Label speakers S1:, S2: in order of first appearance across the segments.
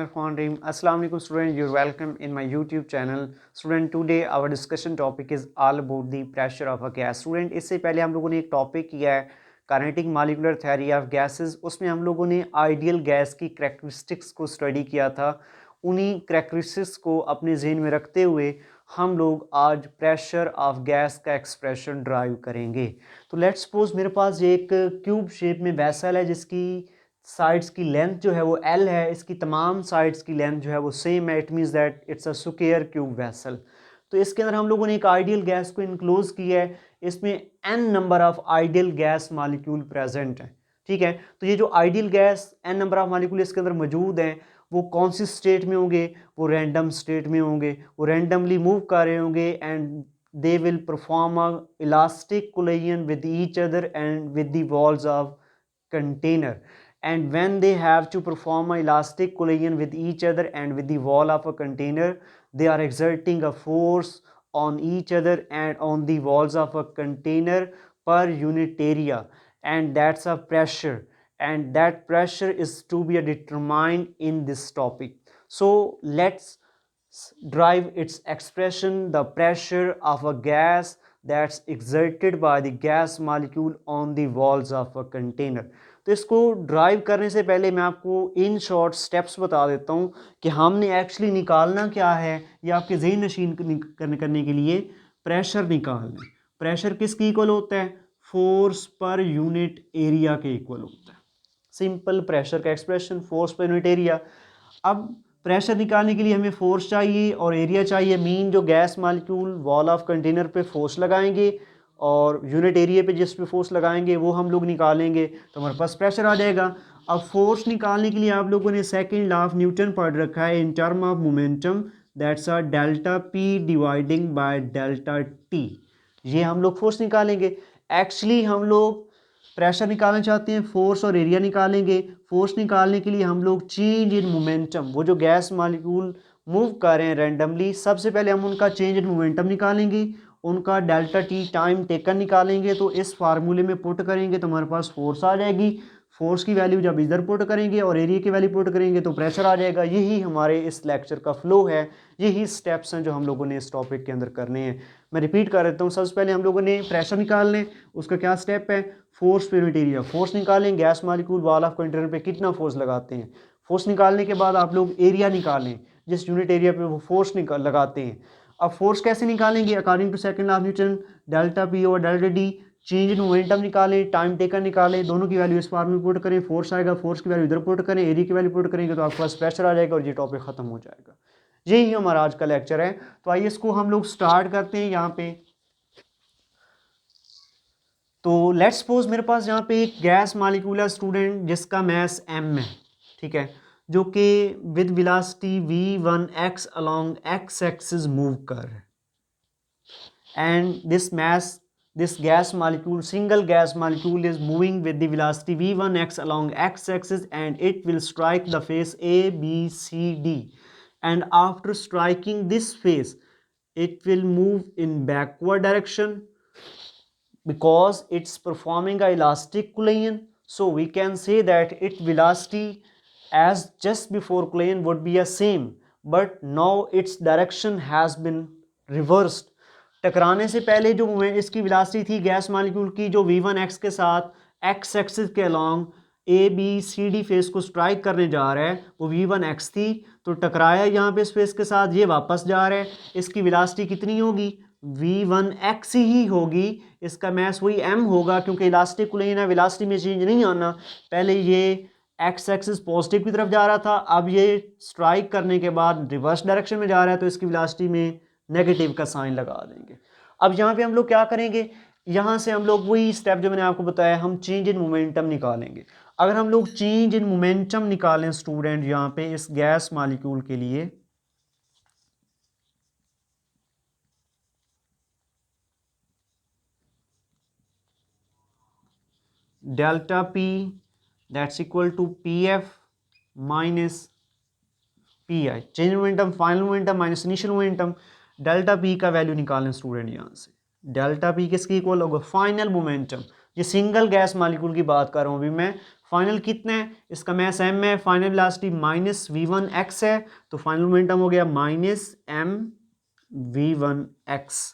S1: Bismillahirrahmanirrahim. Assalamu alaikum student, you're welcome in my YouTube channel. Student, today our discussion topic is all about the pressure of a gas. Student, इससे पहले हम लोगों ने एक topic किया है kinetic molecular theory of gases. उसमें हम लोगों ने आइडियल गैस की करैक्टरिस्टिक्स को स्टडी किया था. उन्हीं करैक्टरिस्टिक्स को अपने जहन में रखते हुए हम लोग आज प्रेशर ऑफ गैस का एक्सप्रेशन ड्राइव करेंगे. तो लेट्स सपोज मेरे पास ये एक क्यूब शेप में वैसल है जिसकी साइड्स की लेंथ जो है वो L है. इसकी तमाम साइड्स की लेंथ जो है वो सेम है. It means that it's a square cube vessel. तो इसके अंदर हम लोगों ने एक आइडियल गैस को इनक्लोज किया है. इसमें n number of ideal gas molecule present है. ठीक है, तो ये जो ideal gas n number of molecule इसके अंदर मौजूद हैं वो कौन सी स्टेट में होंगे? वो रैंडम स्टेट में होंगे. वो रैंडमली मूव कर रहे होंगे and they will perform a elastic collision with each other and with the walls of container. And when they have to perform a elastic collision with each other and with the wall of a container, they are exerting a force on each other and on the walls of a container per unit area, and that's a pressure, and that pressure is to be determined in this topic. So let's drive its expression, the pressure of a gas that's exerted by the gas molecule on the walls of a container. तो इसको drive करने से पहले मैं आपको in short steps बता देता हूँ कि हमने एक्चुअली निकालना क्या है. ये आपके ज़हन नशीन करने के लिए प्रेशर निकालना है. प्रेशर किसके इक्वल होता है? फोर्स पर यूनिट एरिया के इक्वल होता है. सिंपल प्रेशर का expression, force per unit area. अब प्रेशर निकालने के लिए हमें फोर्स चाहिए और एरिया चाहिए. मीन जो gas molecule wall of container पे फोर्स लगाएंगे और यूनिट एरिया पे जिस पे फोर्स लगाएंगे वो हम लोग निकालेंगे तो हमारे पास प्रेशर आ जाएगा. अब फोर्स निकालने के लिए आप लोगों ने सेकंड लॉ ऑफ न्यूटन पढ़ रखा है in term of momentum, that's a delta P dividing by delta T. ये हम लोग फोर्स निकालेंगे. एक्चुअली हम लोग प्रेशर निकालना चाहते हैं, फोर्स और एरिया निकालेंगे. फोर्स निकालने के लिए हम लोग चेंज इन मोमेंटम, वो जो गैस मॉलिक्यूल मूव कर रहे हैं रैंडमली, सबसे पहले हम उनका चेंज इन मोमेंटम निकालेंगे, उनका डेल्टा टी टाइम टेकन निकालेंगे. तो इस फार्मूले में पुट करेंगे तो हमारे पास फोर्स आ जाएगी. फोर्स की वैल्यू जब इधर पुट करेंगे और एरिया की वैल्यू पुट करेंगे तो प्रेशर आ जाएगा. यही हमारे इस लेक्चर का फ्लो है. यही स्टेप्स हैं जो हम लोगों ने इस टॉपिक के अंदर करने हैं. मैं रिपीट कर देता हूँ. सबसे पहले हम लोगों ने प्रेशर निकालने, उसका क्या स्टेप है? Force per unit area. Force निकालें, gas molecule wall of container पे कितना फोर्स लगाते हैं. फोर्स निकालने के बाद आप लोग एरिया निकालें जिस यूनिट एरिया पे वो फोर्स लगाते हैं. अब फोर्स कैसे निकालेंगे? According to second law of Newton, delta P over delta D. Change in momentum निकालें, टाइम टेकन निकालें, दोनों की वैल्यू इस फार्मूले में पुट करें. फोर्स आएगा, फोर्स की वैल्यू इधर पुट करें, एरिया की वैल्यू पुट करेंगे तो आपके पास प्रेशर आ जाएगा और ये टॉपिक खत्म हो जाएगा. यही हमारा आज का लेक्चर है. तो आइए इसको हम लोग स्टार्ट करते हैं. यहाँ पे तो लेट्स सपोज मेरे पास यहाँ पे एक गैस मॉलिक्यूल है स्टूडेंट जिसका मैस m है. ठीक है, जो कि with velocity v1x along x axis move कर है. And this gas molecule, single gas molecule is moving with the velocity v1x along x-axis and it will strike the face A, B, C, D, and after striking this face it will move in backward direction because it's performing a elastic collision. So we can say that its velocity as just before collision would be the same, but now its direction has been reversed. टकराने से पहले जो इसकी velocity थी gas molecule की, जो v1x के साथ x एक्सिस के along A B C D face को स्ट्राइक करने जा रहा है, वो v1x थी. तो टकराया यहाँ पे इस फेस के साथ, ये वापस जा रहा है. इसकी वेलोसिटी कितनी होगी? v1x ही होगी. इसका मैस वही m होगा क्योंकि इलास्टिक कोलिजन है, वेलोसिटी में चेंज नहीं आना. पहले ये x एक्सिस पॉजिटिव की तरफ जा रहा था, अब ये स्ट्राइक करने के बाद रिवर्स डायरेक्शन में जा रहा है तो इसकी वेलोसिटी में नेगेटिव का साइन लगा देंगे. अब यहाँ पे हम लोग क्या करेंगे? यहाँ से हम लोग वही स्टेप जो मैंने आपको बताया, हम चेंज इन मोमेंटम निकालेंगे. अगर हम लोग चेंज इन मोमेंटम निकालें स्टूडेंट यहाँ पे इस गैस मॉलिक्यूल के लिए, delta P that's equal to P F minus P I. Change momentum, final momentum minus initial momentum. Delta P का वैल्यू निकालें स्टूडेंट यहाँ से. डेल्टा पी किसके इक्वल होगा? Final momentum. ये सिंगल गैस मॉलिक्यूल की बात कर रहा हूँ अभी मैं। फाइनल कितना है, इसका मैस m है, फाइनल वेलोसिटी माइनस v1x है, तो फाइनल मोमेंटम हो गया minus m v1x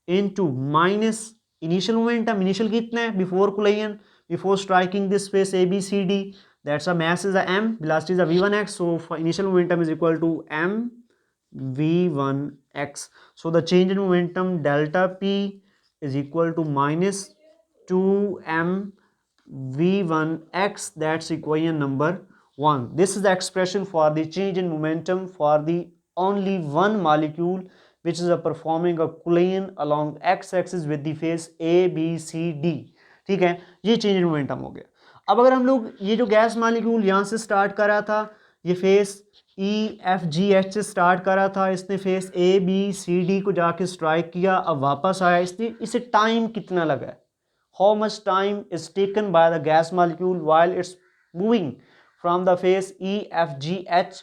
S1: into minus initial momentum, initial कितना है before collision, before striking this space A B C D, that's a mass is a m, velocity is a v1x, so initial momentum is equal to m v1x. So the change in momentum delta p is equal to minus 2m v1x. That's equation number 1. This is the expression for the change in momentum for the only one molecule which is performing a collision along x-axis with the phase a b c d. ठीक है, ये change in momentum हो गया। अब अगर हम लोग ये जो गैस मॉलिक्यूल यहाँ से स्टार्ट कर रहा था, ये फेस EFGH से स्टार्ट करा था, इसने फेस ABCD को जाके स्ट्राइक किया, अब वापस आया, इसने इसे टाइम कितना लगा है, how much time is taken by the gas molecule while it's moving from the face EFGH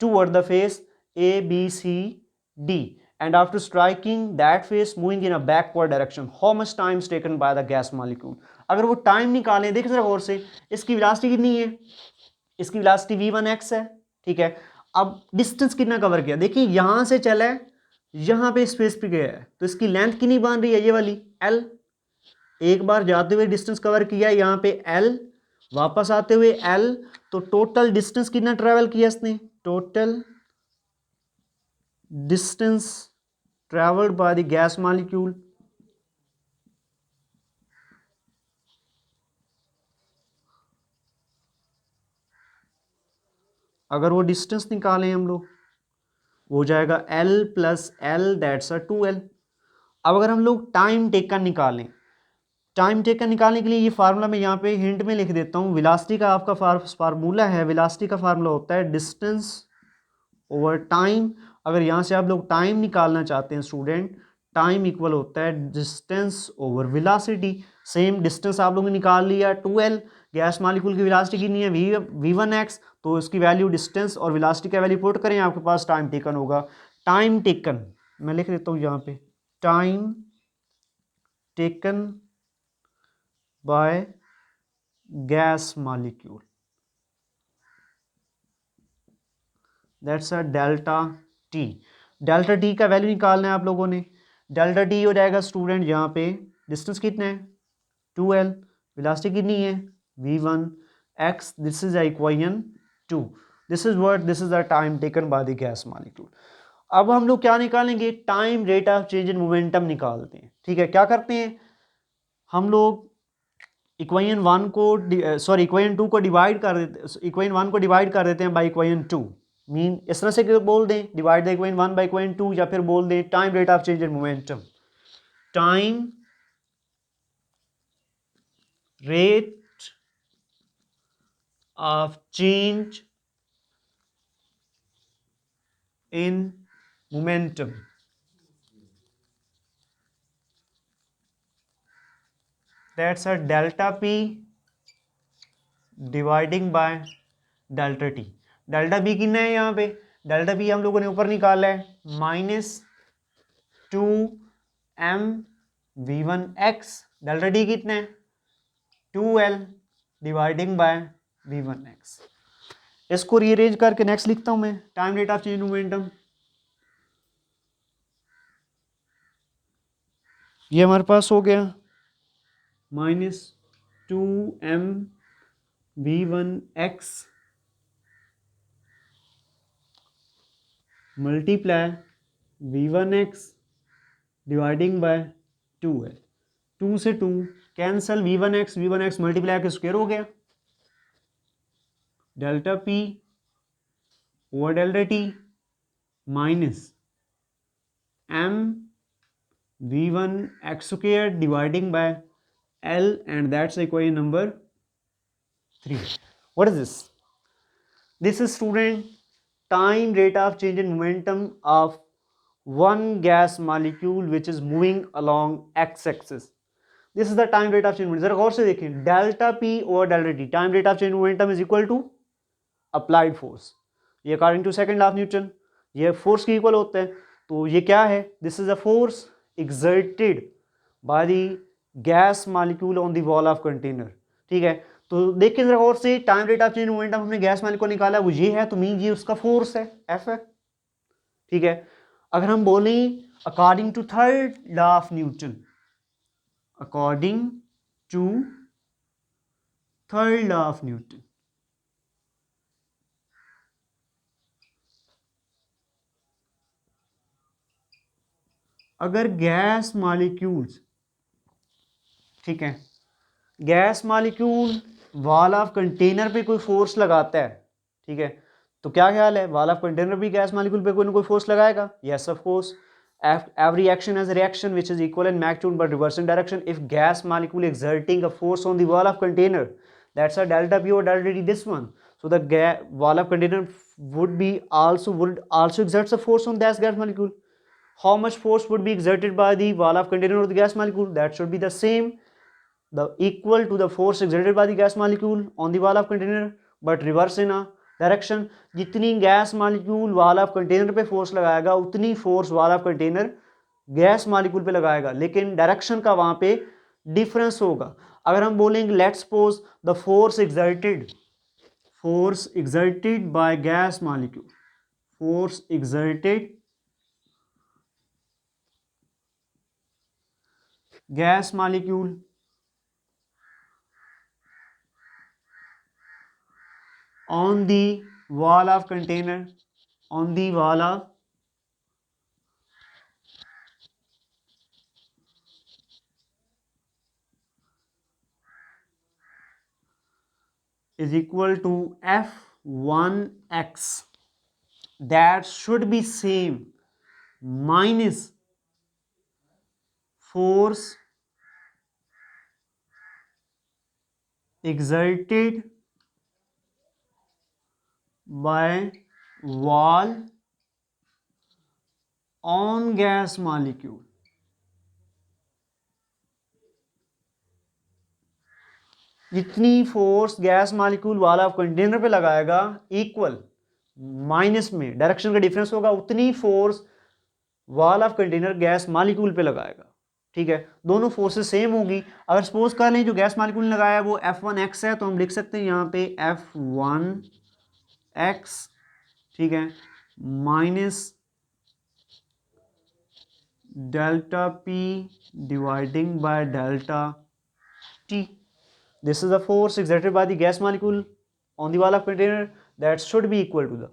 S1: toward the face ABCD and after striking that face moving in a backward direction, how much time is taken by the gas molecule. अगर वो time निकालें, देखिए जरा गौर से, इसकी velocity कितनी है, इसकी वेलोसिटी v1x है, ठीक है। अब डिस्टेंस कितना कवर किया, देखिए यहां से चला है, यहां पे स्पेस पे गया है, तो इसकी लेंथ कितनी बन रही है, ये वाली l, एक बार जाते हुए डिस्टेंस कवर किया यहाँ पे l, वापस आते हुए l, तो टोटल डिस्टेंस कितना ट्रेवल किया इसने, total distance travelled by the gas molecule अगर वो डिस्टेंस निकालें हम लोग, हो जाएगा L plus L, that's a 2L। अब अगर हम लोग टाइम टेकन निकालें, टाइम टेकन निकालने के लिए ये फार्मूला मैं यहाँ पे हिंट में लिख देता हूँ। वेलोसिटी का आपका फार्मूला है, वेलोसिटी का फार्मूला होता है डिस्टेंस ओवर टाइम। अगर यहाँ से आप लोग टाइम निकालना चाहते हैं स्टूडेंट, टाइम इक्वल होता है distance over velocity. Same distance आप लोगों ने निकाल लिया 2L, गैस मॉलिक्यूल की वेलोसिटी कितनी है v1x, तो इसकी वैल्यू डिस्टेंस और वेलोसिटी का वैल्यू पुट करें, आपके पास टाइम टेकन होगा। टाइम टेकन मैं लिख देता हूँ यहाँ पे, time taken by gas molecule, that's a delta T. Delta T का वैल्यू निकालना है आप लोगों ने। डेल्टा टी हो जाएगा स्टूडेंट, यहाँ पे डिस्टेंस कितना है 2L, वेलोसिटी कितनी है v1x, this is equation 2, this is what, this is the time taken by the gas molecule. अब हम लोग क्या निकालेंगे, time rate of change in momentum निकालते हैं। ठीक है, क्या करते हैं हम लोग, इक्वेशन 1 को सॉरी इक्वेशन 2 को डिवाइड कर देते, इक्वेशन 1 को डिवाइड कर देते हैं बाय इक्वेशन 2, मीन इस तरह से बोल दें divide the equation 1 by equation 2, या फिर बोल दें time rate of change in momentum, time rate of change in momentum, that's a delta p dividing by delta t। Delta p कितना है यहाँ पे, डेल्टा p हम लोगों ने ऊपर निकाला है -2m v1x, डेल्टा t कितना है 2L डिवाइडिंग बाय v1x। इसको रीअरेंज करके नेक्स्ट लिखता हूं मैं, time rate of change momentum, ये हमारे पास हो गया -2m v1x multiply v1x dividing by 2L, 2 से 2 कैंसल, v1x मल्टीप्लाई के स्क्वायर हो गया, delta p over delta t minus m v1x square dividing by L, and that's equation number 3. What is this? This is student time rate of change in momentum of one gas molecule which is moving along x-axis. This is the time rate of change momentum. जरा गौर से देखें, delta p over delta t, time rate of change momentum is equal to applied force. ये according to second law of Newton, ये force के equal होता है, तो ये क्या है, this is a force exerted by the gas molecule on the wall of container. ठीक है, तो देखिए जरा और से, time rate of change momentum हमने गैस मॉलिक्यूल निकाला, वो ये है, तो मीन ये उसका फोर्स है, एफ है। ठीक है, अगर हम बोलें according to third law of Newton, according to third law of Newton, अगर गैस मॉलिक्यूल्स, ठीक है, gas molecule wall of container पे कोई फोर्स लगाता है, ठीक है, तो क्या ख्याल है, वॉल ऑफ कंटेनर भी गैस मॉलिक्यूल पे कोई ना कोई फोर्स लगाएगा? Yes of course, every action has a reaction which is equal in magnitude but reverse in direction. If gas molecule exerting a force on the wall of container, that's a delta P or delta T, this one, so the wall of container would also exerts a force on this gas molecule. How much force would be exerted by the wall of container or the gas molecule? That should be the same, the equal to the force exerted by the gas molecule on the wall of container but reverse in a direction. जितनी gas molecule wall of container पे force लगाएगा उतनी force wall of container gas molecule पे लगाएगा, लेकिन direction का वहां पे डिफरेंस होगा। अगर हम बोलेंगे let's suppose the force exerted by gas molecule, force exerted gas molecule on the wall of container, on the wall of is equal to F1x, that should be same minus force exerted by wall on gas molecule। जितनी force gas molecule wall of container पे लगाएगा equal minus में direction का difference होगा, उतनी force wall of container gas molecule पे लगाएगा। ठीक है, दोनों फोर्सेस सेम होगी। अगर सपोज कर लें जो गैस मॉलिक्यूल ने लगाया वो F1x है, तो हम लिख सकते हैं यहाँ पे F1x, ठीक है, minus delta P dividing by delta T। This is the force exerted by the gas molecule on the wall of container, that should be equal to the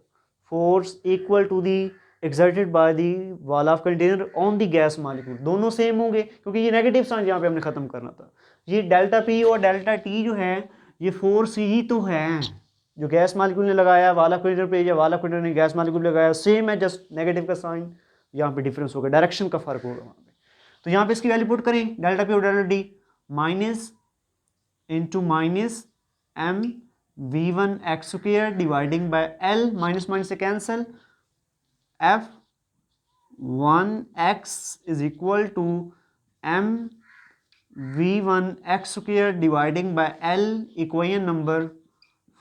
S1: force equal to the exerted by the wall of container on the gas molecule। दोनों same होंगे क्योंकि ये negative sign यहाँ पे हमने खत्म करना था। ये डेल्टा P और डेल्टा T जो है ये फोर्स ही तो है जो गैस मालिक्यूल ने लगाया वॉल ऑफ कंटेनर पे या वॉल ऑफ कंटेनर ने गैस मालिक्यूल लगाया, सेम है, जस्ट नेगेटिव का साइन यहाँ पे डिफरेंस होगा, डायरेक्शन का फर्क होगा वहाँ पे। तो यहाँ पे इसकी वैल्यू पुट करें, डेल्टा P और delta T minus into minus m v1 x square dividing by L, minus minus से cancel, f1 x is equal to m v1 x square dividing by L, equation number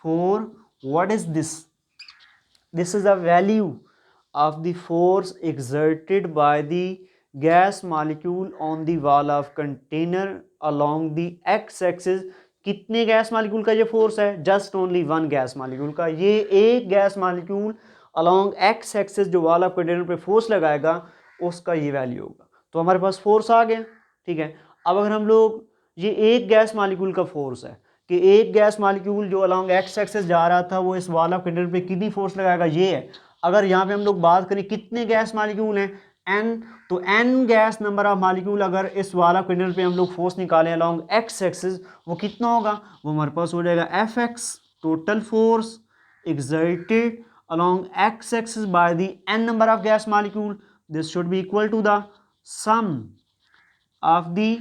S1: 4। what is this? This is the value of the force exerted by the gas molecule on the wall of container along the x axis। कितने gas molecule का ये force है? Just only one gas molecule का। ये एक gas molecule along X axis जो wall of container पे force लगाएगा उसका ये वैल्यू होगा। तो हमारे पास फोर्स आ गया। ठीक है, अब अगर हम लोग ये एक गैस मॉलिक्यूल का फोर्स है कि एक गैस मॉलिक्यूल जो अलोंग एक्स एक्सिस जा रहा था वो इस वॉल ऑफ कंटेनर पे कितनी फोर्स लगाएगा, ये है। अगर यहाँ पे हम लोग बात करें कितने गैस मॉलिक्यूल हैं, n, तो n gas number of molecule अगर इस वॉल ऑफ कंटेनर पे हम लोग फोर्स निकालें अलोंग एक्स एक्सिस, वो कितना होगा? वो हमारे पास हो जाएगा Fx, total force exerted along x axis by the n number of gas molecule। this should be equal to the sum of the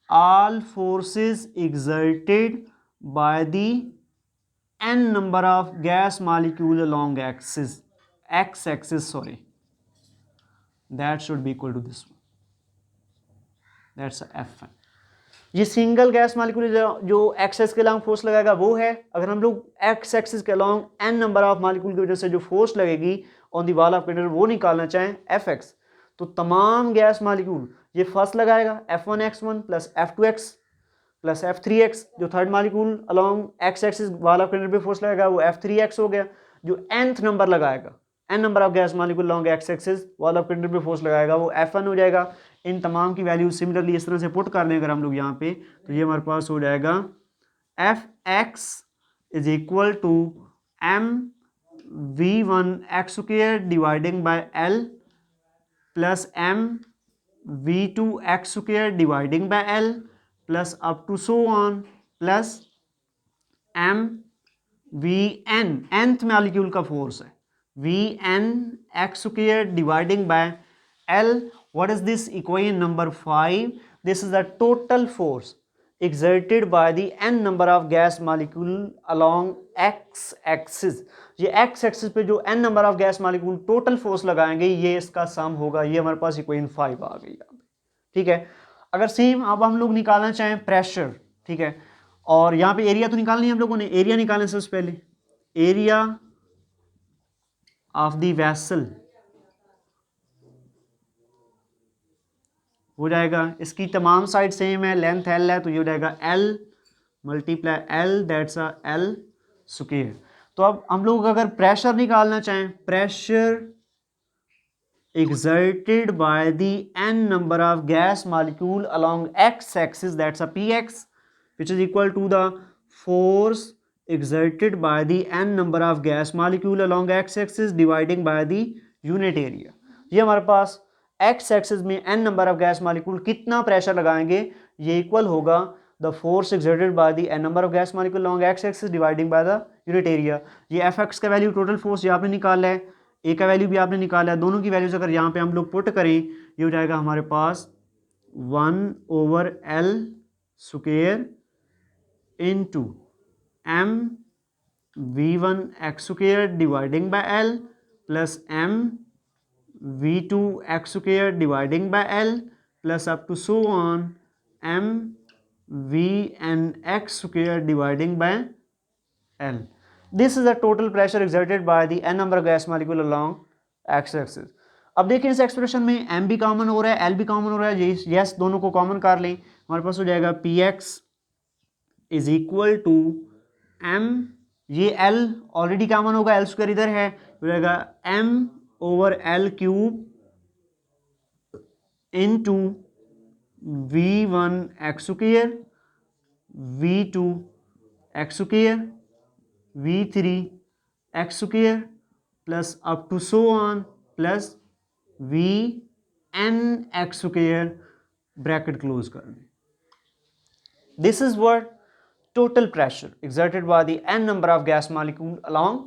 S1: all forces exerted by the n number of gas molecule along x axis, sorry, that should be equal to this one, that's F1। ये single gas molecule जो axis के along force लगाएगा वो है। अगर हम लोग X axis के along N number of molecule की वजह से जो फोर्स लगेगी on the wall of container वो निकालना चाहें Fx, तो तमाम गैस मॉलिक्यूल ये फर्स्ट लगाएगा F1x1 plus F2x plus F3x, जो third molecule along x axis वाला कंट्रीब्यूटिव फोर्स लगाएगा वो F3x हो गया। जो nth नंबर लगाएगा, n number of gas molecule along x axis वाला कंट्रीब्यूटिव फोर्स लगाएगा वो F1 हो जाएगा। इन तमाम की वैल्यू सिमिलरली इस तरह से पुट कर लें अगर हम लोग यहाँ पे, तो ये हमारे पास हो जाएगा Fx is equal to m v1 x square dividing by l plus m v2 x square dividing by l plus up to so on plus m vn nth molecule का फोर्स है vn x square dividing by l। What is this? Equation number 5। This is the total force exerted by the n number of gas molecule along x axis। ये x axis पे जो n number of gas molecule total force लगाएंगे ये इसका सम होगा। ये हमारे पास equation 5 आ गई यहाँ पे, ठीक है। अगर सेम अब हम लोग निकालना चाहें प्रेशर, ठीक है, और यहाँ पे एरिया तो निकालनी है हम लोगों ने, एरिया निकालने से पहले एरिया ऑफ द वेसल हो जाएगा, इसकी तमाम साइड सेम है, लेंथ एल है तो ये हो जाएगा L multiply L, that's a L square. तो अब हम लोग अगर प्रेशर निकालना चाहें, pressure exerted by the n number of gas molecule along x axis, that's a px, which is equal to the force exerted by the n number of gas molecule along x axis dividing by the unit area। ये हमारे पास x axis में n number of gas molecule कितना pressure लगाएंगे ये equal होगा the force exerted by the n number of gas molecule along x axis dividing by the unit area। ये fx का value total force ये आपने निकाला है, ए का वैल्यू भी आपने निकाला है, दोनों की वैल्यूज अगर यहाँ पे हम लोग पुट करें ये हो जाएगा हमारे पास 1/L square into m v1 x square dividing by L plus m v2 x square dividing by L plus up to so on m vn x square dividing by L। This is the total pressure exerted by the n number of gas molecule along x axis। अब देखिए इस expression में m भी common हो रहा है, l भी common हो रहा है, यस दोनों को कॉमन कर लें, हमारे पास हो जाएगा px is equal to m, ये l ऑलरेडी कॉमन होगा, l स्क्वायर इधर है, हो जाएगा m over l cube into v1 x square v2 x square v3 x square plus up to so on plus vn x square bracket close कर लें। This is what total pressure exerted by the n number of gas molecule along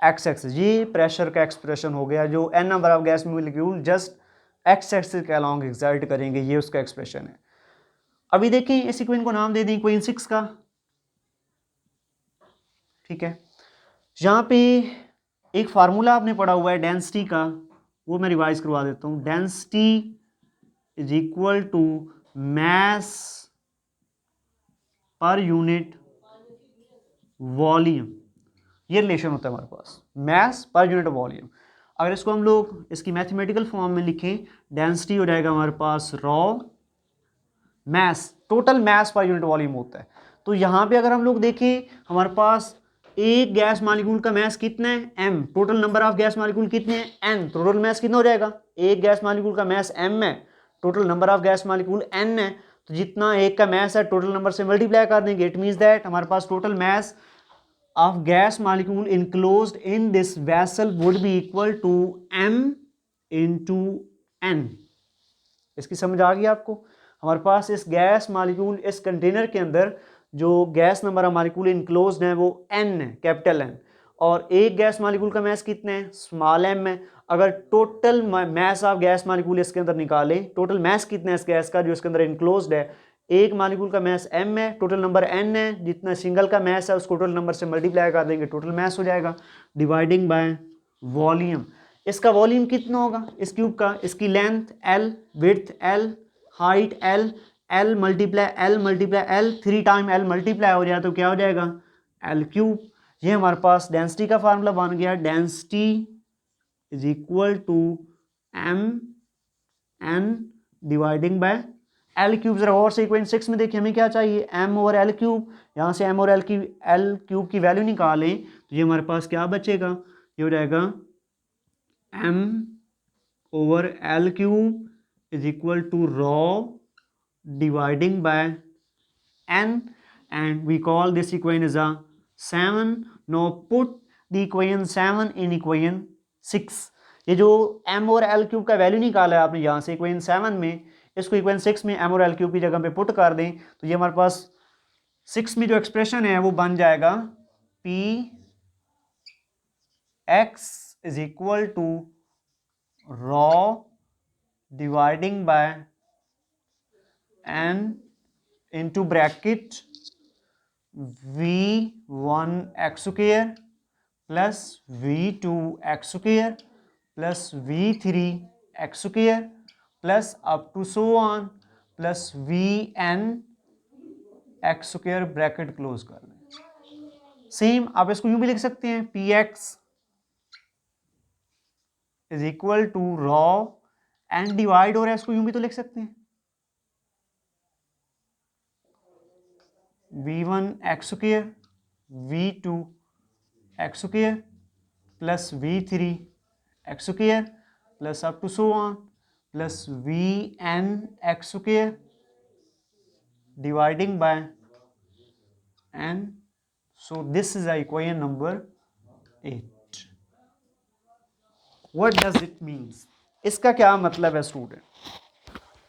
S1: x axis. ये pressure का expression हो गया जो n number of gas molecule just x axis के along exert करेंगे, ये उसका एक्सप्रेशन है। अभी देखिए इस इक्वेशन को नाम दे दें इक्वेशन 6 का, ठीक है। यहाँ पे एक फार्मूला आपने पढ़ा हुआ है डेंसिटी का, वो मैं रिवाइज करवा देता हूँ। Density is equal to mass per unit volume, ये रिलेशन होता है हमारे पास, मैस पर यूनिट वॉल्यूम। अगर इसको हम लोग इसकी मैथमेटिकल फॉर्म में लिखें, डेंसिटी हो जाएगा हमारे पास rho mass, total mass per unit volume होता है। तो यहाँ पे अगर हम लोग देखें हमारे पास एक गैस मॉलिक्यूल का मैस कितना है m, total number of gas molecule कितने हैं n, टोटल मैस कितना हो जाएगा, एक गैस मॉलिक्यूल का मैस m है, total number of gas molecule n है, तो जितना एक का मैस है टोटल नंबर से मल्टीप्लाई कर देंगे। इट मींस दैट हमारे पास total mass of gas molecule enclosed in this vessel would be equal to m into n। इसकी समझ आ गई आपको? हमारे पास इस गैस मॉलिक्यूल इस कंटेनर के अंदर जो gas number of molecule enclosed है वो n है, कैपिटल N, और एक गैस मॉलिक्यूल का मैस कितना है, स्मॉल m है। अगर total mass of gas molecule इसके अंदर निकालें, टोटल मैस कितना है इस गैस का जो इसके अंदर इनक्लोज्ड है, एक मॉलिक्यूल का मैस m है, टोटल नंबर n है, जितना सिंगल का मैस है उसको टोटल नंबर से मल्टीप्लाई कर देंगे, टोटल मैस हो जाएगा, डिवाइडिंग बाय वॉल्यूम। इसका वॉल्यूम कितना होगा इस क्यूब का, इसकी length l, width l, height l, L multiply L 3 time L multiply हो जाए तो क्या हो जाएगा L क्यूब। ये हमारे पास डेंसिटी का फार्मूला बन गया, density is equal to m n dividing by L cube. जरा और से इक्वेशन 6 में देखिए हमें क्या चाहिए, एम ओवर एल क्यूब। यहाँ से एम और एल क्यूब की वैल्यू निकालें तो ये हमारे पास क्या बचेगा, ये हो जाएगा M over L cube is equal to rho dividing by n, and we call this equation as a 7. Now put the equation 7 in equation 6. ये जो m और l क्यूब का वैल्यू निकाला है आपने यहाँ से इक्वेशन 7 में, इसको इक्वेशन 6 में m और l क्यूब की जगह पे पुट कर दें तो ये हमारे पास 6 में जो एक्सप्रेशन है वो बन जाएगा p x is equal to rho dividing by n into bracket v1 x square plus v2 x square plus v3 x square plus up to so on plus vn x square bracket close कर लें। Same आप इसको यूं भी लिख सकते हैं, px is equal to rho and divide हो रहा है, इसको यूं भी तो लिख सकते हैं v1 x square v2 x square plus v3 x square plus up to so on plus vn x square dividing by n. So this is the equation number 8. What does it means? इसका क्या मतलब है student?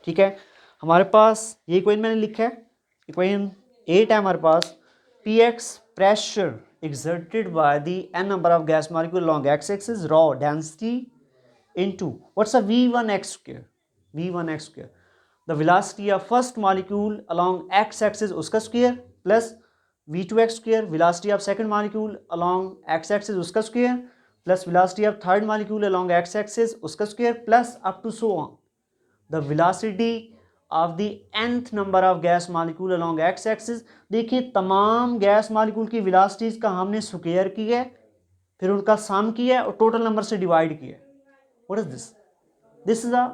S1: ठीक है, हमारे पास ये equation मैंने लिखा है, इक्वेशन 8 है हमारे पास। Px pressure exerted by the n number of gas molecule along x-axis raw density into what's a v1x square, v1x square, the velocity of first molecule along x-axis उसका square plus v2x square, velocity of second molecule along x-axis उसका square plus velocity of third molecule along x-axis उसका square plus up to so on the velocity of the nth number of gas molecule along X axis. देखिए तमाम gas molecule की velocities का हमने square किया है, फिर उनका सम किया है और टोटल नंबर से डिवाइड किया है। What is this? This is a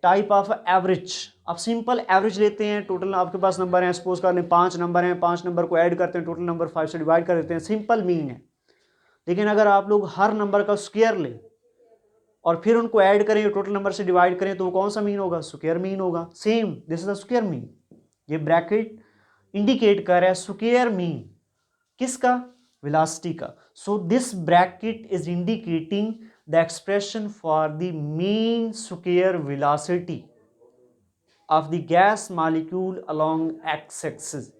S1: type of average. आप सिंपल एवरेज लेते हैं, टोटल आपके पास नंबर हैं, सपोज कर लें 5 नंबर हैं, 5 नंबर को ऐड करते हैं, टोटल नंबर 5 से डिवाइड कर देते हैं, सिंपल मीन है। लेकिन अगर आप लोग हर नंबर का स्क्वायर लें और फिर उनको ऐड करें, टोटल नंबर से डिवाइड करें, तो वो कौन सा मीन होगा? स्क्वायर मीन होगा। Same this is the square mean. ये ब्रैकेट इंडिकेट कर रहा है स्क्वायर मीन किसका? वेलोसिटी का। So this bracket is indicating the expression for the mean square velocity of the gas molecule along X axis.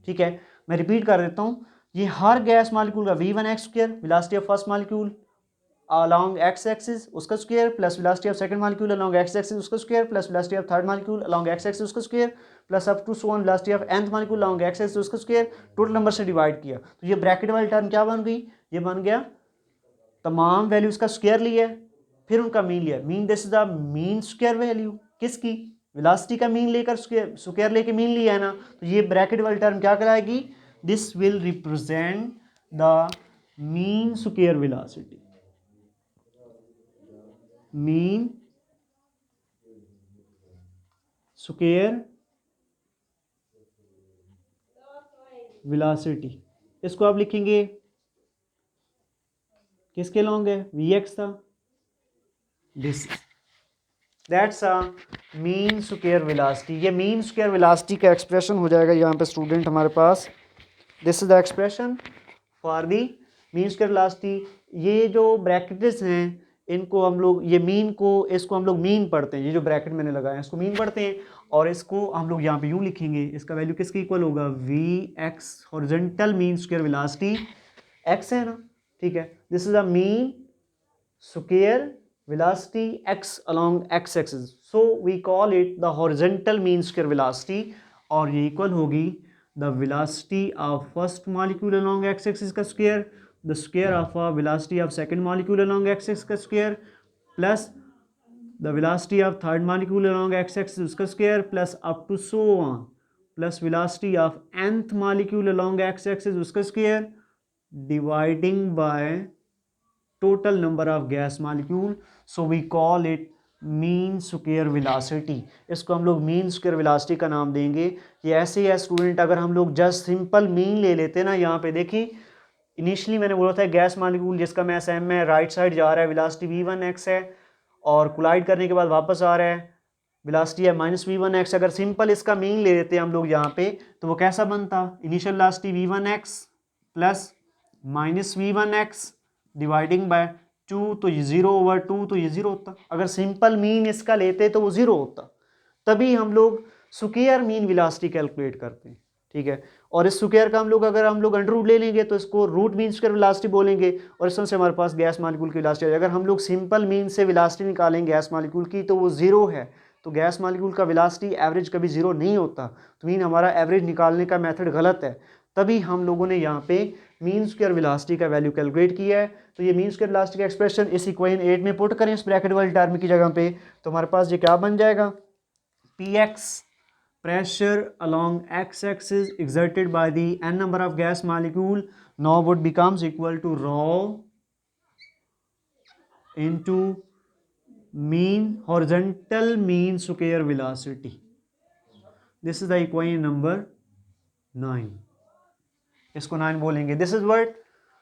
S1: ठीक है, मैं रिपीट कर देता हूं, ये हर गैस मॉलिक्यूल का v1x square velocity of first molecule along x axis उसका square plus velocity of second molecule along x axis उसका square plus velocity of third molecule along x axis उसका square plus up to so on velocity of nth molecule along x axis उसका square, total number से divide किया। तो ये bracket वाली term क्या बन गई? ये बन गया तमाम वैल्यूज का स्क्वायर लिया फिर उनका मीन लिया। Mean this is the mean square value किसकी? वेलोसिटी का मीन लेकर स्क्वायर लेके मीन लिया है ना, तो ये ब्रैकेट वाली टर्म क्या कहलाएगी? This will represent the mean square velocity, mean square velocity. इसको आप लिखेंगे किसके लॉन्ग है? Vx था, this that's a mean square velocity. ये मीन स्क्वायर वेलोसिटी का एक्सप्रेशन हो जाएगा यहाँ पे स्टूडेंट हमारे पास। This is the expression for the mean square velocity. ये जो ब्रैकेट्स हैं इनको हम लोग, ये मीन को, इसको हम लोग मीन पढ़ते हैं, ये जो ब्रैकेट मैंने लगाया है इसको मीन पढ़ते हैं, और इसको हम लोग यहाँ पे यूँ लिखेंगे, इसका वैल्यू किसके इक्वल होगा? Vx horizontal mean square velocity x है ना, ठीक है। This is a mean square velocity x along x axis, so we call it the horizontal mean square velocity, और ये इक्वल होगी the velocity of first molecule along x axis का square, the square of a velocity of second molecule along x-axis का square plus the velocity of third molecule along x-axis उसका square plus up to so on plus velocity of nth molecule along x-axis उसका square dividing by total number of gas molecule, so we call it mean square velocity, इसको हम लोग mean square velocity का नाम देंगे। ये ऐसे ही है स्टूडेंट, अगर हम लोग जस्ट सिंपल मीन ले लेते ना, यहाँ पे देखिए इनिशियली मैंने बोला था गैस मॉलिक्यूल जिसका मैस m है, राइट साइड जा रहा है, वेलोसिटी v1x है, और कोलाइड करने के बाद वापस आ रहा है, वेलोसिटी है -v1x। अगर सिंपल इसका मीन ले लेते हैं हम लोग यहाँ पे, तो वो कैसा बनता, initial velocity v1x plus -v1x dividing by 2, तो ये 0/2, तो ये 0 होता। अगर सिंपल मीन इसका लेते तो वो 0 होता। तभी हम लोग स्क्वायर मीन वेलोसिटी कैलकुलेट करते हैं, ठीक है। और इस स्क्वायर का अगर हम लोग अंडर रूट ले लेंगे तो इसको रूट मीन स्क्वायर वेलोसिटी बोलेंगे, और इसमें से हमारे पास गैस मॉलिक्यूल की वेलोसिटी। अगर हम लोग सिंपल मीन से वेलोसिटी निकालेंगे गैस मॉलिक्यूल की तो वो 0 है। तो गैस मॉलिक्यूल का वेलोसिटी एवरेज कभी 0 नहीं होता, तो मीन हमारा एवरेज निकालने का मेथड गलत है। तभी हम लोगों ने यहाँ पे मीन स्क्वायर वेलोसिटी का वैल्यू कैलकुलेट किया है। तो ये मीन स्क्वायर वेलोसिटी का एक्सप्रेशन इस इक्वेशन 8 में पुट करें इस ब्रैकेट वाली टर्म की जगह पे, तो हमारे पास ये क्या बन जाएगा, Px pressure along x-axis exerted by the n number of gas molecule now would becomes equal to rho into horizontal mean square velocity. This is the equation number 9. इसको 9 बोलेंगे। This is what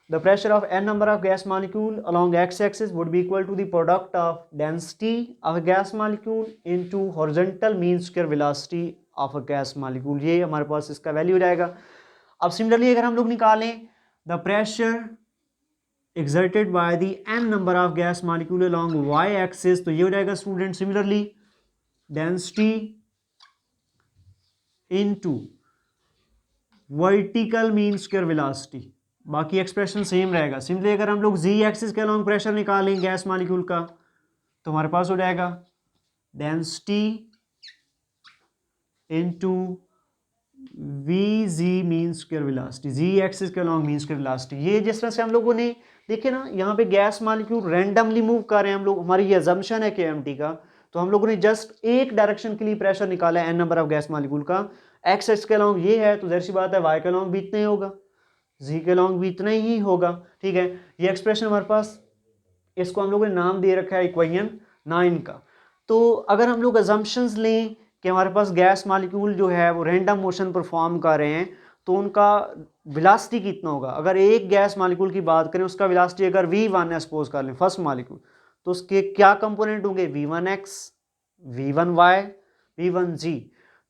S1: the pressure of n number of gas molecule along x-axis would be equal to the product of density of a gas molecule into horizontal mean square velocity of a gas molecule। ये हमारे पास इसका value हो जाएगा। अब similarly अगर हम लोग निकालें the pressure exerted by the n number of gas molecule along y-axis, तो ये हो जाएगा student similarly density into vertical mean square velocity. बाकी एक्सप्रेशन सेम रहेगा। सिंपली अगर हम लोग जी एक्सिस के अलॉन्ग प्रेशर निकालें गैस मॉलिक्यूल का, तो हमारे पास हो जाएगा density into v z mean square velocity, z axis के अलॉन्ग मीन स्क्वायर वेलोसिटी। ये जिस तरह से हम लोगों ने देखे ना, यहाँ पे गैस मॉलिक्यूल रैंडमली मूव कर रहे हैं हम लोग, हमारी ये अजम्पशन है KMT का, तो हम लोगों ने जस्ट एक डायरेक्शन के लिए प्रेशर निकाला है N number of gas molecule का। एक्स एक्स के अलॉन्ग ये है तो जाहिर सी बात है वाई के अलॉन्ग भी इतना ही होगा, जी के अलॉन्ग भी इतना ही होगा, ठीक है। ये एक्सप्रेशन हमारे पास, इसको हम लोगों ने नाम दे रखा है इक्वेशन 9 का। तो अगर हम लोग अजम्पशंस लें कि हमारे पास गैस मॉलिक्यूल जो है वो रैंडम मोशन परफॉर्म कर रहे हैं, तो उनका वेलोसिटी कितना होगा। अगर एक गैस मॉलिक्यूल की बात करें, उसका वेलोसिटी अगर v1 है सपोज कर लें फर्स्ट मॉलिक्यूल, तो उसके क्या कंपोनेंट होंगे, v1x, v1y, v1g।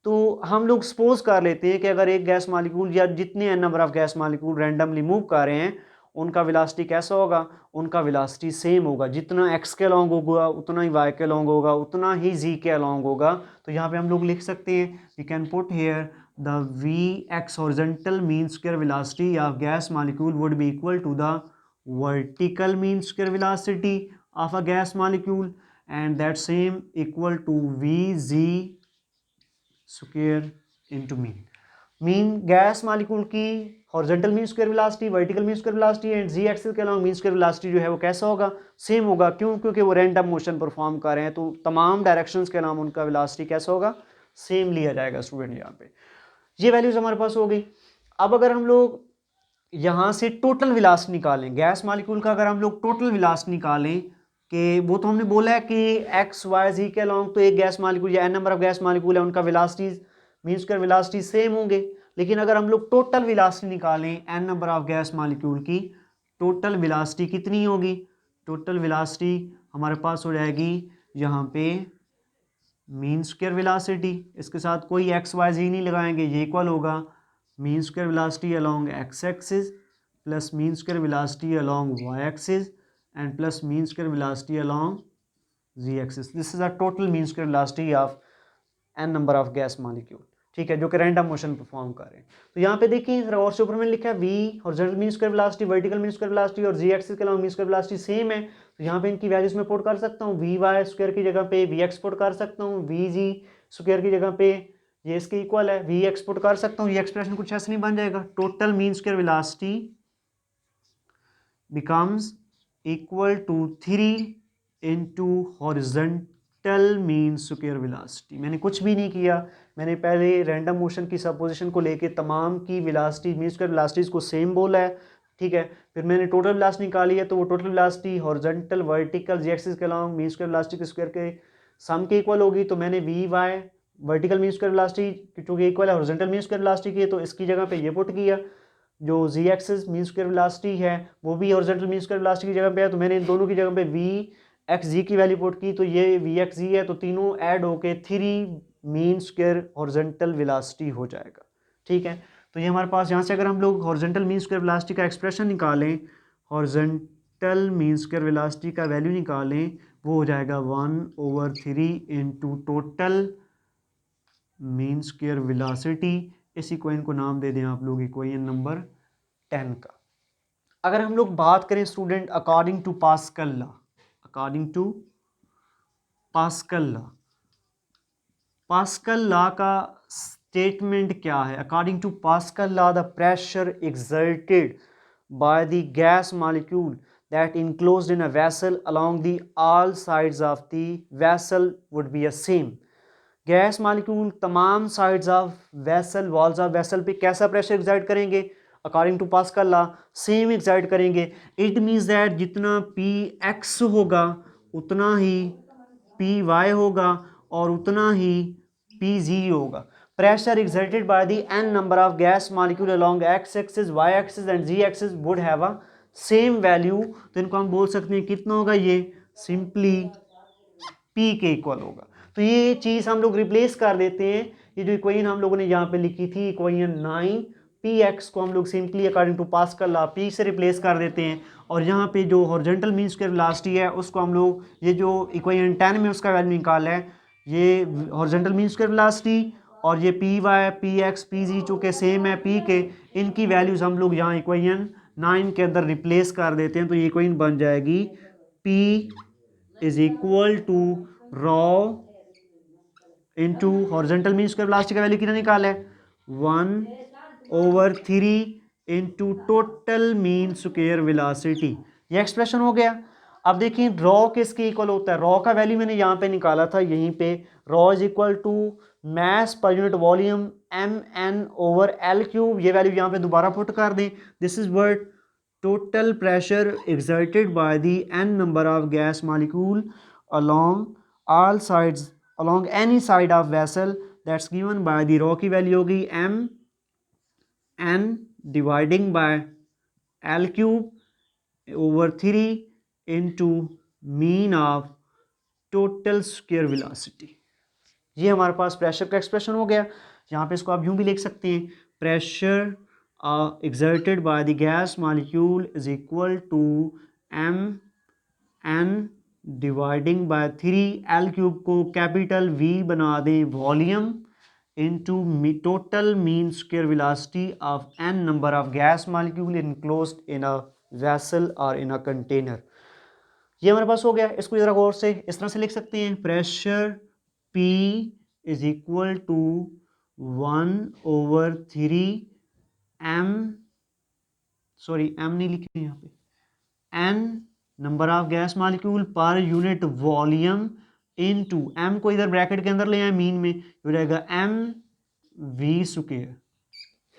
S1: तो हम लोग सपोज कर लेते हैं कि अगर एक गैस मॉलिक्यूल या जितने n number of gas molecule randomly move कर रहे हैं, उनका वेलोसिटी कैसा होगा, उनका वेलोसिटी सेम होगा। जितना x के अलॉन्ग होगा उतना ही y के अलॉन्ग होगा, उतना ही z के अलॉन्ग होगा। तो यहाँ पे हम लोग लिख सकते हैं, we can put here the vx horizontal mean square velocity of gas molecule would be equal to the vertical mean square velocity of a gas molecule, and that same equal to vg square into mean gas molecule की horizontal mean square velocity, vertical mean square velocity and ji axis के along mean square velocity जो है वो कैसा होगा, same होगा। क्यों, क्योंकि वो रैंडम मोशन परफॉर्म कर रहे हैं, तो तमाम डायरेक्शंस के अलावा उनका वेलोसिटी कैसा होगा, सेम लिया जाएगा स्टूडेंट। यहाँ पे ये वैल्यूज हमारे पास हो गई। अब अगर हम लोग यहाँ से टोटल वेलोसिटी निकालें गैस मॉलिक्यूल का, अगर हम लोग टोटल वेलोसिटी निकालें कि वो तो हमने बोला है कि एक्स वाई जी के अलॉन्ग तो एक गैस मॉलिक्यूल या N number of gas molecule है, उनका velocities mean square velocity same होंगे। लेकिन अगर हम लोग टोटल वेलोसिटी निकालें N number of gas molecule की, टोटल वेलोसिटी कितनी होगी, टोटल वेलोसिटी हमारे पास हो जाएगी यहाँ पे मीन स्क्वायर वेलोसिटी, इसके साथ कोई एक्स वाई जी नहीं लगाएंगे, ये इक्वल होगा mean square velocity along X axis plus mean square velocity along Y axis and plus mean square velocity along Z axis. This is a total mean square velocity of N number of gas molecule, ठीक है, जो कि random motion perform कर रहे हैं। तो यहाँ पे देखिए और से ऊपर में लिखा है V horizontal mean square velocity, vertical mean square velocity और जी एक्सिस के अलावा मीन स्क्वायर वेलोसिटी सेम है। तो यहाँ पे इनकी वैल्यूज में पुट कर सकता हूँ, वी वाई स्क्वायर की जगह पे वी एक्स पुट कर सकता हूँ, वी जी स्क्वायर की जगह पे ये इसके इक्वल है वी एक्स पुट कर सकता हूँ। ये एक्सप्रेशन कुछ ऐसे नहीं बन जाएगा, total mean square velocity becomes equal to 3 into horizontal mean square velocity. मैंने कुछ भी नहीं किया, मैंने पहले रैंडम मोशन की सपोजिशन को लेके तमाम की वेलोसिटी मीन स्क्वायर वेलोसिटीज को सेम बोला है, ठीक है। फिर मैंने टोटल वेलोसिटी निकाली है, तो वो total velocity horizontal vertical Z axis के अलॉन्ग मीन स्क्वायर वेलोसिटी के स्क्वायर के सम के इक्वल होगी, तो मैंने V Y vertical mean square velocity चूँकि इक्वल है हॉरिजॉन्टल मीन स्क्वायर वेलोसिटी की, तो इसकी जगह पे ये पुट किया। जो Z axis mean square velocity है वो भी हॉरिजॉन्टल मीन स्क्वायर वेलोसिटी की जगह पे है, तो मैंने इन दोनों की जगह पे वी एक्स जी की वैल्यू पुट की, तो ये वी एक्स जी है, तो तीनों ऐड होके 3 मीन स्क्वायर हॉरिजॉन्टल वेलोसिटी हो जाएगा। ठीक है, तो ये हमारे पास यहाँ से अगर हम लोग हॉरिजॉन्टल मीन स्क्वायर वेलोसिटी का एक्सप्रेशन निकालें, हॉरिजॉन्टल मीन स्क्वायर वेलोसिटी का वैल्यू निकालें, वो हो जाएगा 1/3 into total mean square velocity. इस इक्वेशन को नाम दे दें आप लोग इक्वेशन नंबर 10 का। अगर हम लोग बात करें student according to Pascal law, according to Pascal law, Pascal law का स्टेटमेंट क्या है? According to Pascal law the pressure exerted by the gas molecule that enclosed in a vessel along the all sides of the vessel would be a same। Gas molecule तमाम sides of vessel walls of vessel पे कैसा pressure exert करेंगे? According to Pascal law same exert करेंगे। It means that जितना p x होगा उतना ही P Y होगा और उतना ही पी जी होगा। Pressure exerted by the N number of gas molecule along X axis Y axis and ji axis would have a same value. तो इनको हम बोल सकते हैं कितना होगा? ये सिंपली पी के इक्वल होगा। तो ये चीज़ हम लोग रिप्लेस कर देते हैं। ये जो इक्वेशन हम लोगों ने यहाँ पे लिखी थी इक्वेशन 9, पी एक्स को हम लोग simply according to Pascal law P से रिप्लेस कर देते हैं, और यहाँ पे जो हॉरिजॉन्टल मीन स्क्वायर वेलोसिटी है उसको हम लोग ये जो इक्वेशन 10 में उसका वैल्यू निकाला है, ये हॉरिजॉन्टल मीन स्क्वायर वेलोसिटी और ये P Y P X P Z चूँकि सेम है पी के, इनकी वैल्यूज़ हम लोग यहाँ इक्वेशन 9 के अंदर रिप्लेस कर देते हैं। तो ये इक्वेशन बन जाएगी P is equal to rho into horizontal mean square velocity का वैल्यू कितना निकाला है? 1/3 into total mean square velocity. ये एक्सप्रेशन हो गया। अब देखिए रॉ किसके इक्वल होता है? रॉ का वैल्यू मैंने यहाँ पे निकाला था, यहीं पे rho is equal to mass per unit volume mn/L3। ये वैल्यू यहाँ पे दोबारा पुट कर दें। This is what total pressure exerted by the n number of gas molecule along all sides along any side of vessel that's given by the rho की value होगी m n dividing by L cube over 3 into mean of total square velocity। ये हमारे पास pressure का expression हो गया। यहाँ पे इसको आप यूं भी लिख सकते हैं, pressure exerted by the gas molecule is equal to mn dividing by 3 L³ को कैपिटल V बना दें volume into total mean square velocity of n number of gas molecule enclosed in a vessel और इन a container. ये हमारे पास हो गया। इसको जरा गौर से इस तरह से लिख सकते हैं, pressure P is equal to 1/3 m, sorry m नहीं लिखे यहाँ पे, n number of gas molecule per unit volume into m को इधर ब्रैकेट के अंदर ले आए मीन में, हो जाएगा mv²।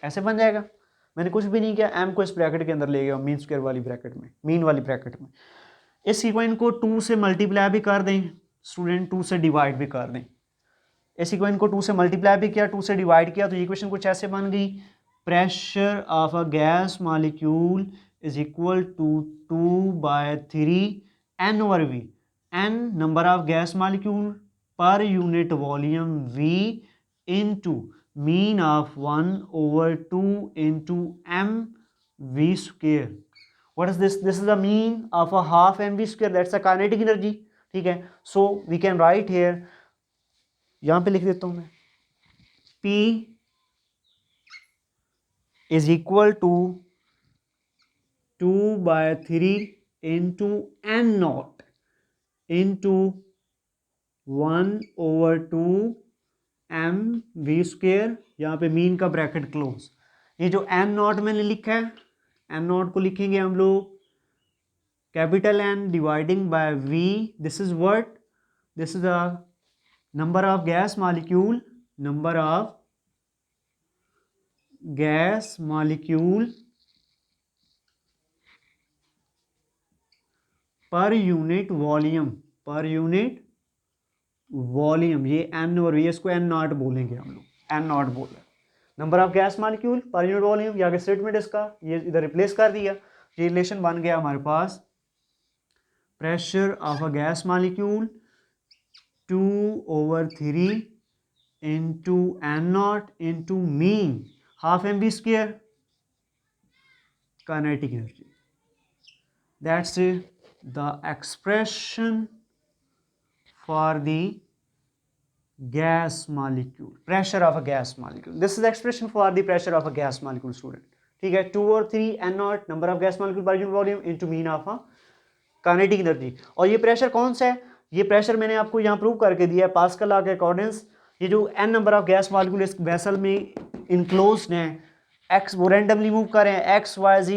S1: ऐसे बन जाएगा। मैंने कुछ भी नहीं किया, m को इस ब्रैकेट के अंदर ले गया मीन स्क्वायर वाली ब्रैकेट में, मीन वाली ब्रैकेट में। इस इक्वेशन को 2 से मल्टीप्लाई भी कर दें स्टूडेंट, 2 से डिवाइड भी कर दें। इस इक्वेशन को 2 से मल्टीप्लाई भी किया, 2 से डिवाइड किया, तो ये इक्वेशन कुछ ऐसे बन गई, pressure of a gas molecule is equal to 2/3 n/v, n number of gas molecule per unit volume v into mean of 1/2 into mv²। What is this? This is the mean of a half mv², that's a kinetic energy। ठीक है, so we can write here, यहां पे लिख देता हूं मैं, P is equal to 2/3 into n0 into 1/2 mv²। यहाँ पे मीन का ब्रैकेट क्लोज। ये जो n0 मैंने लिखा है, n0 को लिखेंगे हम लोग capital N dividing bye V। This is what? This is the number of gas molecule, number of gas molecule per unit volume, पर यूनिट वॉल्यूम, ये एन और वी, इसको एन नॉट बोलेंगे हम लोग, एन नॉट बोल रहे हैं। Number of gas molecule per unit volume, या स्टेटमेंट इसका ये इधर रिप्लेस कर दिया, ये रिलेशन बन गया हमारे पास pressure of a gas molecule 2/3 into n naught into mean half M v square kinetic energy. That's the expression for the gas molecule, pressure of a gas molecule. This is the expression for the pressure of a gas molecule, student. ठीक है, 2 और 3 n not number of gas molecule per unit volume into mean of kinetic energy. और ये pressure कौन सा है? ये pressure मैंने आपको यहाँ प्रूव करके दिया है पास्कल लॉ के अकॉर्डिंग। ये जो n number of gas molecule इस वेसल में इनक्लोज्ड हैं, x वो रैंडमली मूव कर रहे हैं, x y z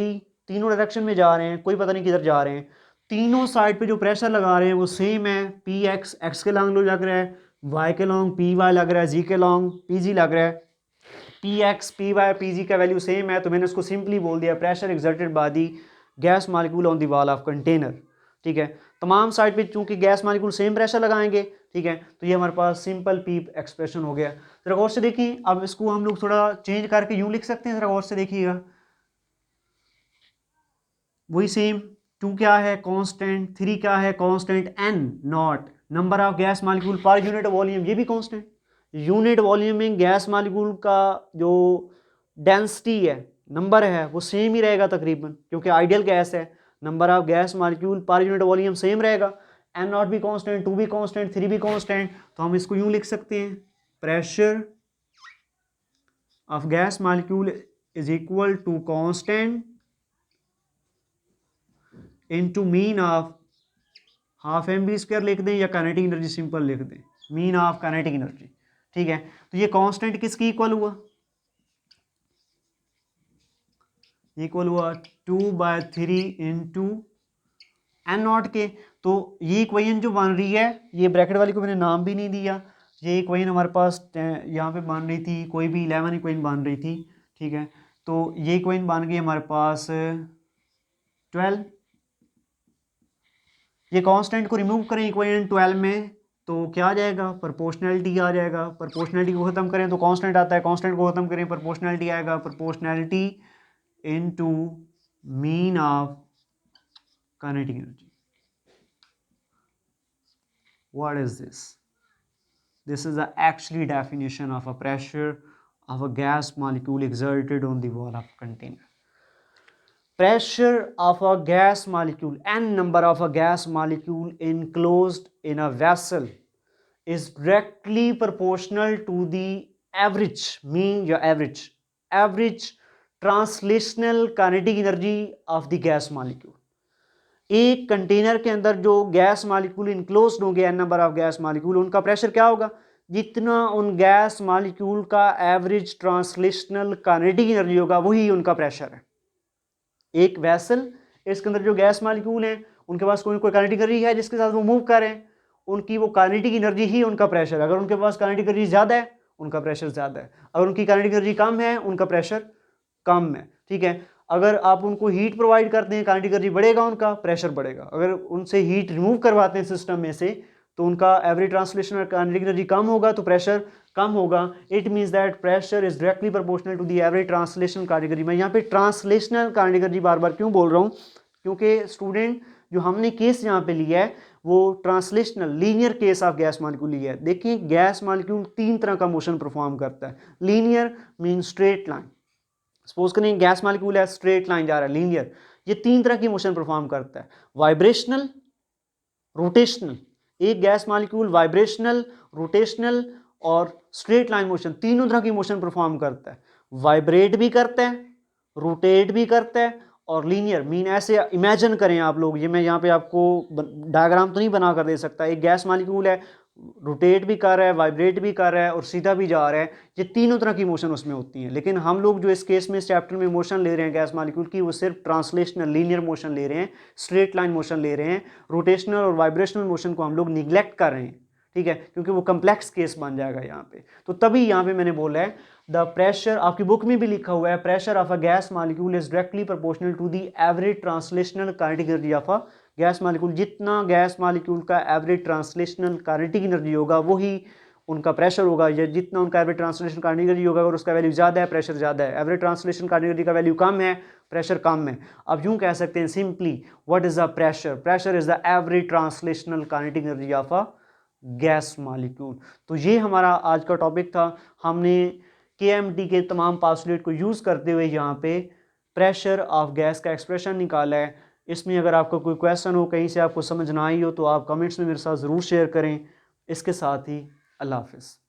S1: तीनों डायरेक्शन में जा रहे हैं, कोई पता नहीं किधर जा रहे हैं, तीनों साइड पे जो प्रेशर लगा रहे हैं वो सेम है, पी एक्स एक्स के लॉन्ग लग रहा है, y के लॉन्ग पी वाई लग रहा है, जी के लॉन्ग पी जी लग रहा है, P X P Y P Z का वैल्यू सेम है, तो मैंने उसको सिंपली बोल दिया pressure exerted by the gas molecule on the wall of container. ठीक है, तमाम साइड पे चूंकि गैस मॉलिक्यूल सेम प्रेशर लगाएंगे, ठीक है, तो ये हमारे पास सिंपल पी एक्सप्रेशन हो गया। जरा गौर से देखिए, अब इसको हम लोग थोड़ा चेंज करके यूं लिख सकते हैं, जरा गौर से देखिएगा, वही सेम, 2 क्या है कांस्टेंट, 3 क्या है constant, n not number of gas molecule per unit volume, ये भी कांस्टेंट। यूनिट वॉल्यूम में गैस मॉलिक्यूल का जो डेंसिटी है, नंबर है, वो सेम ही रहेगा तकरीबन, क्योंकि आइडियल गैस है। Number of gas molecule per unit volume same रहेगा, n नॉट भी कांस्टेंट, 2 भी कांस्टेंट, 3 भी कांस्टेंट, तो हम इसको यूं लिख सकते हैं pressure of gas molecule is equal to constant into mean of half M B square लिख दें, या काइनेटिक एनर्जी सिंपल लिख दें, मीन ऑफ काइनेटिक एनर्जी। ठीक है, तो ये कांस्टेंट किसकी इक्वल हुआ? इक्वल हुआ 2/3 इंटू एन नॉट के। तो ये इक्वेशन जो बन रही है, ये ब्रैकेट वाली को मैंने नाम भी नहीं दिया, ये इक्वेशन हमारे पास यहाँ पे बन रही थी, कोई भी 11 इक्वेशन बन रही थी। ठीक है, तो ये इक्वेशन बन गई हमारे पास 12। ये कांस्टेंट को रिमूव करें इक्वेशन 12 में, तो क्या आ जाएगा? प्रोपोर्शनैलिटी आ जाएगा। प्रोपोर्शनैलिटी को खत्म करें तो कांस्टेंट आता है, कांस्टेंट को खत्म करें प्रोपोर्शनैलिटी आएगा, proportionality into mean of kinetic energy. What is this? This is the actually definition of a pressure of a gas molecule exerted on the wall of container. Pressure of a gas molecule, n number of a gas molecule enclosed in a vessel is directly proportional to the average, mean या average translational kinetic energy of the gas molecule. एक container के अंदर जो gas molecule enclosed होंगे, n number of gas molecule, उनका pressure क्या होगा? जितना उन गैस मॉलिक्यूल का एवरेज ट्रांसलेशनल काइनेटिक एनर्जी होगा, वही उनका प्रेशर है। एक वेसल, इसके अंदर जो गैस मॉलिक्यूल हैं, उनके पास कोई कोई काइनेटिक एनर्जी है जिसके साथ वो मूव कर रहे हैं, उनकी वो काइनेटिक एनर्जी ही उनका प्रेशर है। अगर उनके पास काइनेटिक एनर्जी ज़्यादा है, उनका प्रेशर ज़्यादा है। अगर उनकी काइनेटिक एनर्जी कम है, उनका प्रेशर कम है। ठीक है, अगर आप उनको हीट प्रोवाइड करते हैं, काइनेटिक एनर्जी बढ़ेगा, उनका प्रेशर बढ़ेगा। अगर उनसे हीट रिमूव करवाते हैं सिस्टम में से, तो उनका एवरेज ट्रांसलेशनल काइनेटिक एनर्जी कम होगा, तो प्रेशर कम होगा। It means that pressure is directly proportional to the average translational kinetic energy. मैं यहाँ पे ट्रांसलेशनल काइनेटिक एनर्जी बार बार क्यों बोल रहा हूँ? क्योंकि स्टूडेंट जो हमने केस यहाँ पे लिया है वो translational linear case of gas molecule लिया है। देखिए, गैस मॉलिक्यूल 3 तरह का मोशन परफॉर्म करता है। Linear mean straight line, suppose करें गैस मॉलिक्यूल है, स्ट्रेट लाइन जा रहा है, लीनियर। ये 3 तरह की मोशन परफॉर्म करता है, वाइब्रेशनल, रोटेशनल। एक गैस मॉलिक्यूल वाइब्रेशनल, रोटेशनल और स्ट्रेट लाइन मोशन, तीनों तरह की मोशन परफॉर्म करता है। वाइब्रेट भी करता है, रोटेट भी करता है, और लीनियर मीन ऐसे इमेजिन करें आप लोग, ये मैं यहाँ पे आपको डायग्राम तो नहीं बना कर दे सकता। एक गैस मॉलिक्यूल है, रोटेट भी कर रहा है, वाइब्रेट भी कर रहा है और सीधा भी जा रहा है। ये तीनों तरह की मोशन उसमें होती हैं। लेकिन हम लोग जो इस केस में इस चैप्टर में मोशन ले रहे हैं गैस मॉलिक्यूल की, वो सिर्फ ट्रांसलेशनल लीनियर मोशन ले रहे हैं, स्ट्रेट लाइन मोशन ले रहे हैं। रोटेशनल और वाइब्रेशनल मोशन को हम लोग निगलेक्ट कर रहे हैं। ठीक है, क्योंकि वो कम्प्लेक्स केस बन जाएगा यहाँ पे। तो तभी यहाँ पे मैंने बोला है द प्रेशर, आपकी बुक में भी लिखा हुआ है, pressure of a gas molecule is directly proportional to the average translational kinetic energy of a gas molecule, जितना गैस मालिक्यूल का एवरेज ट्रांसलेशनल काइनेटिक एनर्जी होगा वही उनका प्रेशर होगा, या जितना उनका एवरेज ट्रांसलेशन काइनेटिक एनर्जी होगा अगर उसका वैल्यू ज़्यादा है प्रेशर ज़्यादा है, एवरेज ट्रांसलेशन काइनेटिक एनर्जी का वैल्यू कम है प्रेशर कम है। अब यूँ कह सकते हैं simply what is the pressure, pressure is the average translational kinetic energy of a gas molecule. तो ये हमारा आज का टॉपिक था। हमने KMT के तमाम पास्टुलेट को यूज़ करते हुए यहाँ पे प्रेशर ऑफ गैस का एक्सप्रेशन निकाला है। इसमें अगर आपको कोई क्वेश्चन हो, कहीं से आपको समझ ना आई हो, तो आप कमेंट्स में मेरे साथ ज़रूर शेयर करें। इसके साथ ही अल्लाह हाफ़िज़।